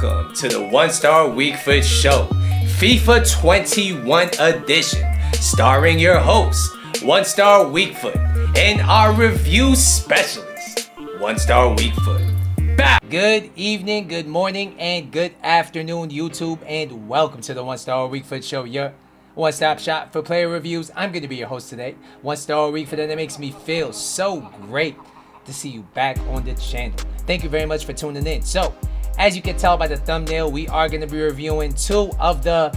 Welcome to the One Star Weak Foot Show, FIFA 21 edition, starring your host, One Star Weak Foot, and our review specialist, One Star Weak Foot. Back. Good evening, good morning, and good afternoon, YouTube, and welcome to the One Star Weak Foot Show, your one-stop shop for player reviews. I'm going to be your host today, One Star Weak Foot, and it makes me feel so great to see you back on the channel. Thank you very much for tuning in. So, as you can tell by the thumbnail, we are going to be reviewing two of the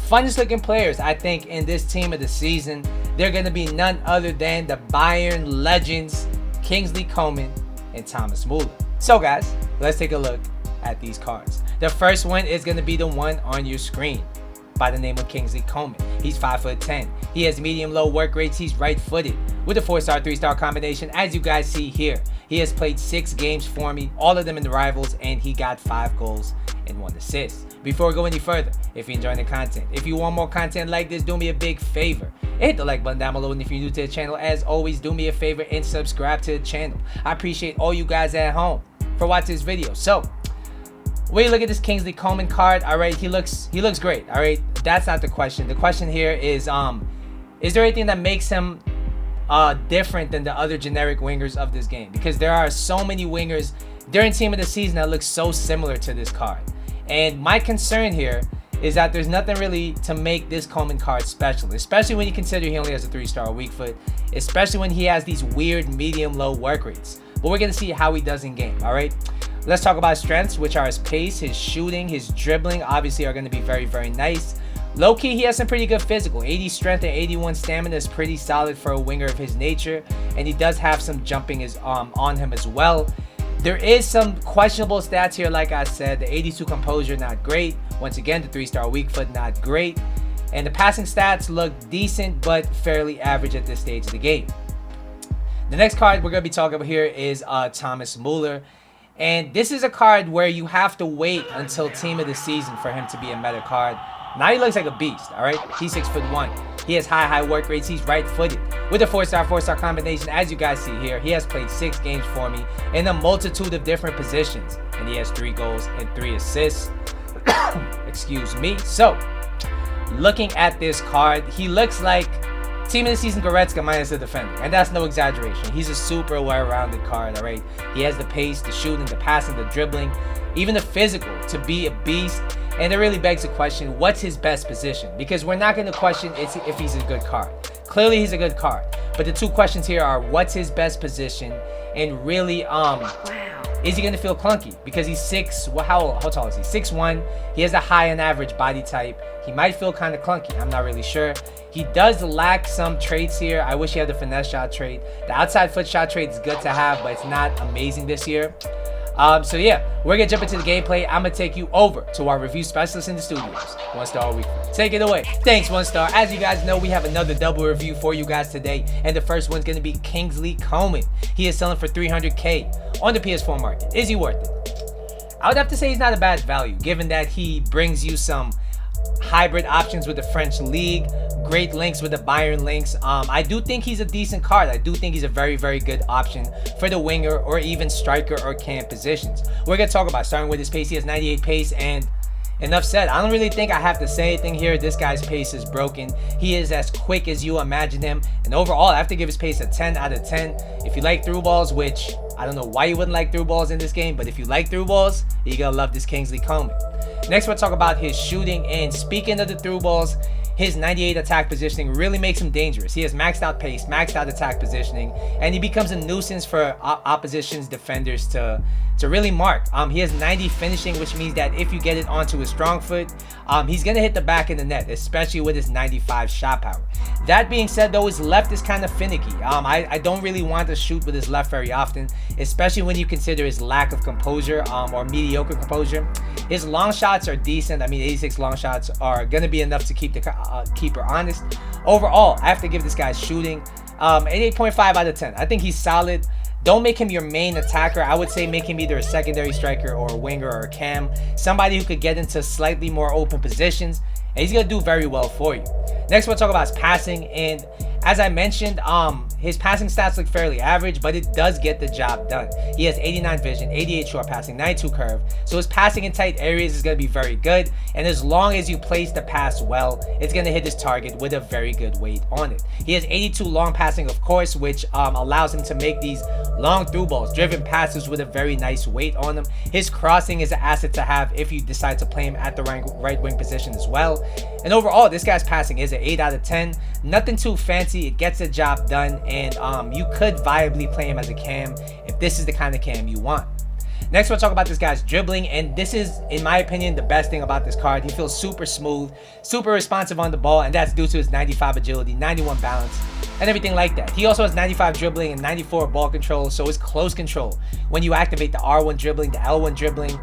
funnest looking players, I think, in this team of the season. They're going to be none other than the Bayern legends, Kingsley Coman and Thomas Muller. So guys, let's take a look at these cards. The first one is going to be the one on your screen, by the name of Kingsley Coman. He's 5'10". He has medium-low work rates. He's right-footed with a 4-star, 3-star combination, as you guys see here. He has played 6 games for me, all of them in the rivals, and he got 5 goals and 1 assist. Before we go any further, if you're enjoying the content, if you want more content like this, do me a big favor. Hit the like button down below, and if you're new to the channel, as always, do me a favor and subscribe to the channel. I appreciate all you guys at home for watching this video. So, when you look at this Kingsley Coman card, all right, he looks great, all right. That's not the question. The question here is there anything that makes him different than the other generic wingers of this game? Because there are so many wingers during team of the season that look so similar to this card. And my concern here is that there's nothing really to make this Coman card special, especially when you consider he only has a 3-star weak foot, especially when he has these weird medium-low work rates. But we're going to see how he does in game, all right? Let's talk about his strengths, which are his pace, his shooting, his dribbling, obviously are going to be very, very nice. Low-key, he has some pretty good physical. 80 strength and 81 stamina is pretty solid for a winger of his nature. And he does have some jumping on him as well. There is some questionable stats here, like I said. The 82 composure, not great. Once again, the 3-star weak foot, not great. And the passing stats look decent, but fairly average at this stage of the game. The next card we're going to be talking about here is Thomas Muller. And this is a card where you have to wait until team of the season for him to be a meta card. Now he looks like a beast, all right? He's 6'1". He has high work rates. He's right-footed with a 4-star combination, as you guys see here. He has played 6 games for me in a multitude of different positions, and he has 3 goals and 3 assists. Excuse me. So, looking at this card, he looks like team of the season Goretzka minus the defender, and that's no exaggeration. He's a super well-rounded card, all right? He has the pace, the shooting, the passing, the dribbling, even the physical to be a beast. And it really begs the question, what's his best position? Because we're not going to question if he's a good card. Clearly, he's a good card. But the two questions here are, what's his best position? And really, is he going to feel clunky? Because he's how tall is he? 6'1". He has a high and average body type. He might feel kind of clunky. I'm not really sure. He does lack some traits here. I wish he had the finesse shot trait. The outside foot shot trait is good to have, but it's not amazing this year. So yeah, we're going to jump into the gameplay. I'm going to take you over to our review specialist in the studios, One Star Week. Take it away. Thanks, One Star. As you guys know, we have another double review for you guys today. And the first one's going to be Kingsley Coman. He is selling for $300K on the PS4 market. Is he worth it? I would have to say he's not a bad value, given that he brings you some hybrid options with the French league, great links with the Bayern links. I do think he's a decent card. I do think he's a very, very good option for the winger or even striker or cam positions. We're going to talk about starting with his pace. He has 98 pace, and enough said. I don't really think I have to say anything here. This guy's pace is broken. He is as quick as you imagine him. And overall, I have to give his pace a 10 out of 10. If you like through balls, which I don't know why you wouldn't like through balls in this game, but if you like through balls, you're going to love this Kingsley Coman. Next, we'll talk about his shooting. And speaking of the through balls, his 98 attack positioning really makes him dangerous. He has maxed out pace, maxed out attack positioning, and he becomes a nuisance for opposition's defenders to really mark. He has 90 finishing, which means that if you get it onto his strong foot, he's going to hit the back of the net, especially with his 95 shot power. That being said, though, his left is kind of finicky. I don't really want to shoot with his left very often, especially when you consider his lack of composure or mediocre composure. His long shots are decent. I mean, 86 long shots are going to be enough to keep the keeper honest. Overall, I have to give this guy shooting an 8.5 out of 10. I think he's solid. Don't make him your main attacker. I would say make him either a secondary striker or a winger or a cam. Somebody who could get into slightly more open positions. And he's going to do very well for you. Next, we'll talk about his passing. And As I mentioned, his passing stats look fairly average, but it does get the job done. He has 89 vision, 88 short passing, 92 curve, so his passing in tight areas is going to be very good, and as long as you place the pass well, it's going to hit his target with a very good weight on it. He has 82 long passing, of course, which allows him to make these long through balls, driven passes with a very nice weight on them. His crossing is an asset to have if you decide to play him at the right wing position as well. And overall, this guy's passing is an 8 out of 10. Nothing too fancy. It gets the job done, and you could viably play him as a cam if this is the kind of cam you want. Next, we'll talk about this guy's dribbling, and this is, in my opinion, the best thing about this card. He feels super smooth, super responsive on the ball, and that's due to his 95 agility, 91 balance, and everything like that. He also has 95 dribbling and 94 ball control, so his close control, when you activate the R1 dribbling, the L1 dribbling,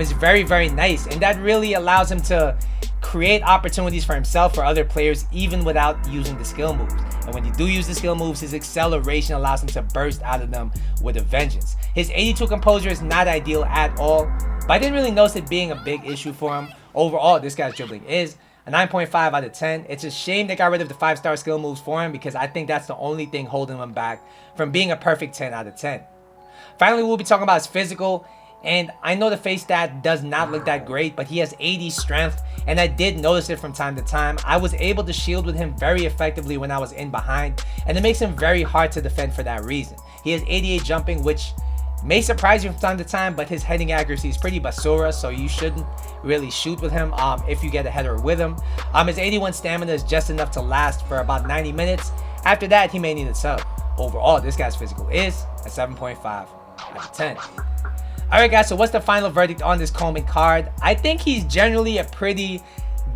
is very, very nice, and that really allows him to create opportunities for himself or other players even without using the skill moves. And when you do use the skill moves, his acceleration allows him to burst out of them with a vengeance. His 82 composure is not ideal at all, but I didn't really notice it being a big issue for him. Overall, this guy's dribbling is a 9.5 out of 10. It's a shame they got rid of the 5-star skill moves for him, because I think that's the only thing holding him back from being a perfect 10 out of 10. Finally, we'll be talking about his physical. And I know the face stat does not look that great, but he has 80 strength, and I did notice it from time to time. I was able to shield with him very effectively when I was in behind, and it makes him very hard to defend for that reason. He has 88 jumping, which may surprise you from time to time, but his heading accuracy is pretty basura, so you shouldn't really shoot with him if you get a header with him. His 81 stamina is just enough to last for about 90 minutes. After that, he may need a sub. Overall, this guy's physical is a 7.5 out of 10. Alright guys, so what's the final verdict on this Coman card? I think he's generally a pretty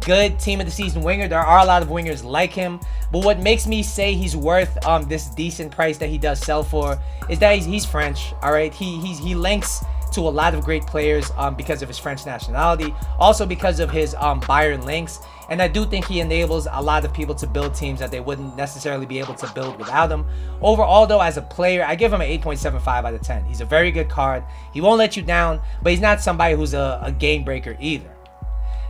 good team of the season winger. There are a lot of wingers like him, but what makes me say he's worth this decent price that he does sell for is that he's French. Alright, he links to a lot of great players because of his French nationality, also because of his Bayern links, and I do think he enables a lot of people to build teams that they wouldn't necessarily be able to build without him. Overall though, as a player, I give him an 8.75 out of 10. He's a very good card. He won't let you down, but he's not somebody who's a game breaker either.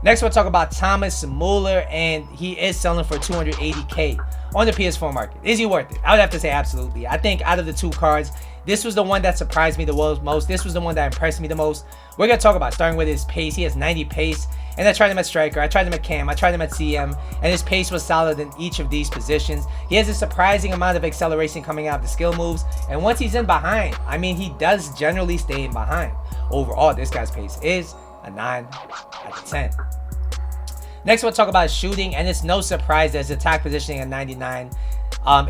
Next, we'll talk about Thomas Muller, and he is selling for 280k on the PS4 market. Is he worth it? I would have to say absolutely. I think out of the two cards, this was the one that surprised me the most. This was the one that impressed me the most. We're going to talk about starting with his pace. He has 90 pace, and I tried him at striker, I tried him at cam, I tried him at CM, and his pace was solid in each of these positions. He has a surprising amount of acceleration coming out of the skill moves, and once he's in behind, I mean, he does generally stay in behind. Overall, this guy's pace is a 9 out of 10. Next, we'll talk about shooting, and it's no surprise that his attack positioning at 99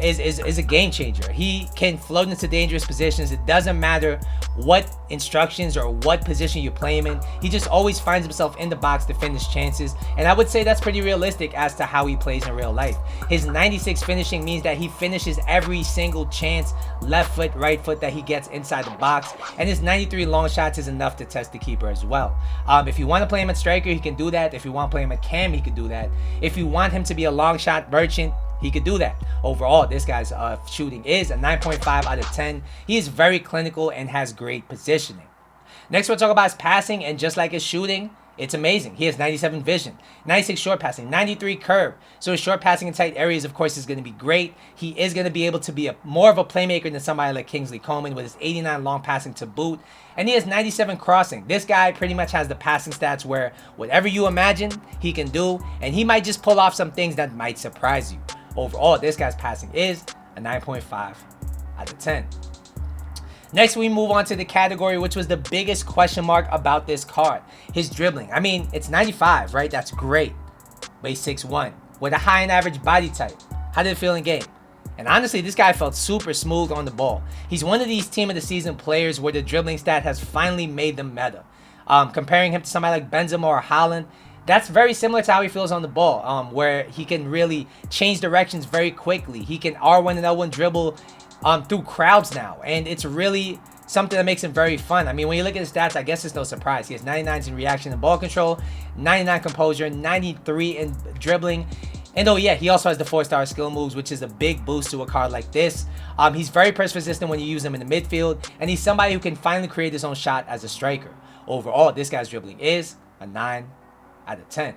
is a game changer. He can float into dangerous positions. It doesn't matter what instructions or what position you play him in. He just always finds himself in the box to finish chances, and I would say that's pretty realistic as to how he plays in real life. His 96 finishing means that he finishes every single chance, left foot, right foot, that he gets inside the box, and his 93 long shots is enough to test the keeper as well. If you want to play him at striker, he can do that. If you want to play him at cam, he can do that. If you want him to be a long shot merchant, he could do that. Overall, this guy's shooting is a 9.5 out of 10. He is very clinical and has great positioning. Next, we'll talk about his passing, and just like his shooting, it's amazing. He has 97 vision, 96 short passing, 93 curve. So his short passing in tight areas, of course, is going to be great. He is going to be able to be more of a playmaker than somebody like Kingsley Coman with his 89 long passing to boot. And he has 97 crossing. This guy pretty much has the passing stats where whatever you imagine, he can do. And he might just pull off some things that might surprise you. Overall, this guy's passing is a 9.5 out of 10. Next, we move on to the category which was the biggest question mark about this card. His dribbling. I mean, it's 95, right? That's great. Weighs 6'1", with a high and average body type. How did it feel in game? And honestly, this guy felt super smooth on the ball. He's one of these team of the season players where the dribbling stat has finally made them meta. Comparing him to somebody like Benzema or Haaland, that's very similar to how he feels on the ball, where he can really change directions very quickly. He can R1 and L1 dribble through crowds now, and it's really something that makes him very fun. I mean, when you look at his stats, I guess it's no surprise. He has 99s in reaction and ball control, 99 composure, 93 in dribbling, and oh yeah, he also has the 4-star skill moves, which is a big boost to a card like this. He's very press resistant when you use him in the midfield, and he's somebody who can finally create his own shot as a striker. Overall, this guy's dribbling is a 9 out of 10.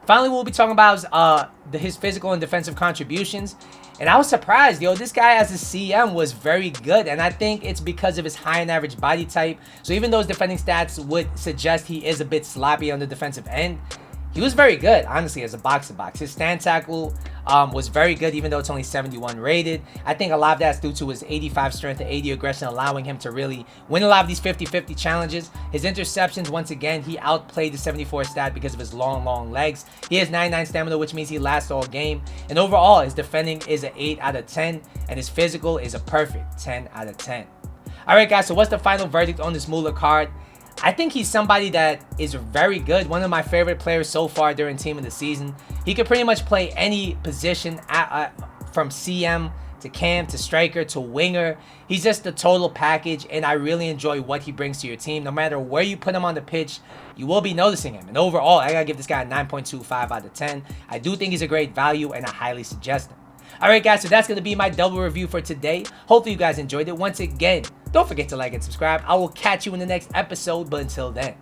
Finally, we'll be talking about his physical and defensive contributions. And I was surprised, yo. This guy as a CM was very good. And I think it's because of his high and average body type. So even though his defending stats would suggest he is a bit sloppy on the defensive end, he was very good, honestly, as a box-to-box. His stand tackle was very good, even though it's only 71 rated. I think a lot of that's due to his 85 strength and 80 aggression, allowing him to really win a lot of these 50-50 challenges. His interceptions, once again, he outplayed the 74 stat because of his long legs. He has 99 stamina, which means he lasts all game. And overall, his defending is an 8 out of 10, and his physical is a perfect 10 out of 10. All right, guys, so what's the final verdict on this Muller card? I think he's somebody that is very good. One of my favorite players so far during Team of the Season. He could pretty much play any position from CM to cam to striker to winger. He's just the total package, and I really enjoy what he brings to your team. No matter where you put him on the pitch, you will be noticing him. And overall, I gotta give this guy a 9.25 out of 10. I do think he's a great value, and I highly suggest him. Alright guys, so that's going to be my double review for today. Hopefully you guys enjoyed it. Once again, don't forget to like and subscribe. I will catch you in the next episode, but until then,